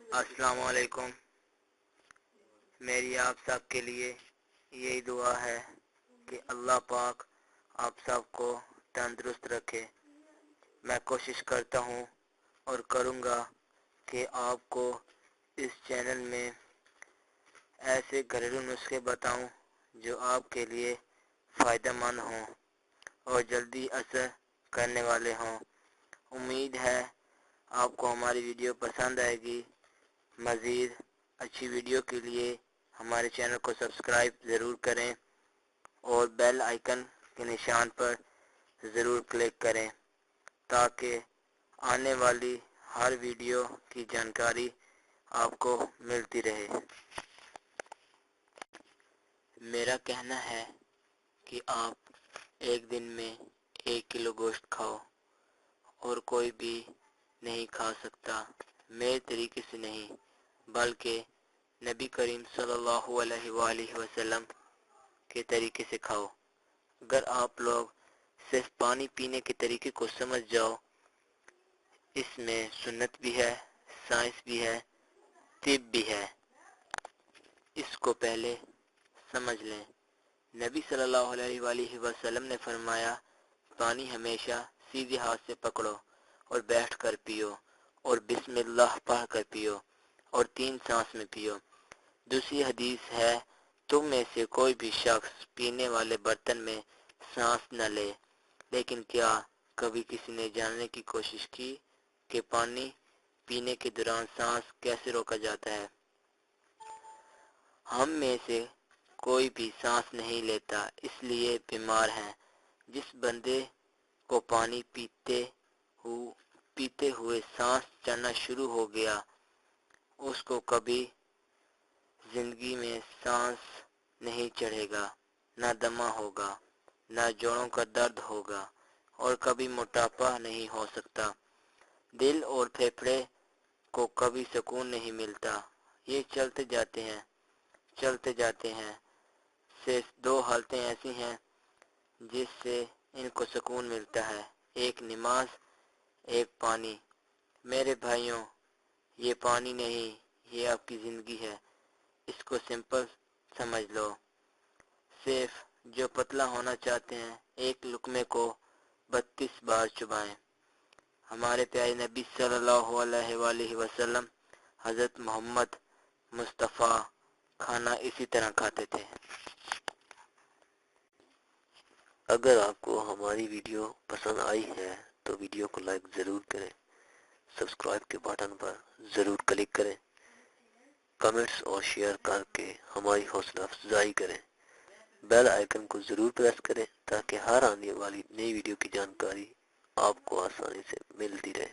अस्सलाम वालेकुम। मेरी आप सब के लिए यही दुआ है कि अल्लाह पाक आप सबको तंदुरुस्त रखे। मैं कोशिश करता हूँ और करूँगा कि आपको इस चैनल में ऐसे घरेलू नुस्खे बताऊँ जो आपके लिए फ़ायदेमंद हों और जल्दी असर करने वाले हों। उम्मीद है आपको हमारी वीडियो पसंद आएगी। मज़ीद अच्छी वीडियो के लिए हमारे चैनल को सब्सक्राइब ज़रूर करें और बेल आइकन के निशान पर ज़रूर क्लिक करें ताकि आने वाली हर वीडियो की जानकारी आपको मिलती रहे। मेरा कहना है कि आप एक दिन में 1 किलो गोश्त खाओ और कोई भी नहीं खा सकता। मेरे तरीके से नहीं बल्कि नबी करीम सल्लल्लाहु अलैहि वसल्लम के तरीके से खाओ। अगर आप लोग सिर्फ पानी पीने के तरीके को समझ जाओ, इसमें सुन्नत भी है, साइंस भी है, तिब भी है। इसको पहले समझ लें। नबी सल्लल्लाहु अलैहि वसल्लम ने फरमाया, पानी हमेशा सीधे हाथ से पकड़ो और बैठ कर पियो और बिस्मिल्लाह पढ़ कर पियो और 3 सांस में पियो। दूसरी हदीस है, तुम में से कोई भी शख्स पीने वाले बर्तन में सांस न ले। लेकिन क्या कभी किसी ने जानने की कोशिश की कि पानी पीने के दौरान सांस कैसे रोका जाता है? हम में से कोई भी सांस नहीं लेता, इसलिए बीमार है। जिस बंदे को पानी पीते हुए सांस चढ़ना शुरू हो गया, उसको कभी जिंदगी में सांस नहीं चढ़ेगा, ना दमा होगा, ना जोड़ों का दर्द होगा और कभी मोटापा नहीं हो सकता। दिल और फेफड़े को कभी सुकून नहीं मिलता। ये चलते जाते हैं। सिर्फ 2 हालतें ऐसी हैं जिससे इनको सुकून मिलता है, एक नमाज, एक पानी। मेरे भाइयों, ये पानी नहीं, ये आपकी ज़िंदगी है। इसको सिंपल समझ लो। सिर्फ जो पतला होना चाहते हैं, एक लुकमे को 32 बार चबाएं। हमारे प्यारे नबी सल्लल्लाहु अलैहि वसल्लम हज़रत मोहम्मद मुस्तफ़ा खाना इसी तरह खाते थे। अगर आपको हमारी वीडियो पसंद आई है तो वीडियो को लाइक ज़रूर करें, सब्सक्राइब के बटन पर ज़रूर क्लिक करें, कमेंट्स और शेयर करके हमारी हौसला अफजाई करें। बेल आइकन को ज़रूर प्रेस करें ताकि हर आने वाली नई वीडियो की जानकारी आपको आसानी से मिलती रहे।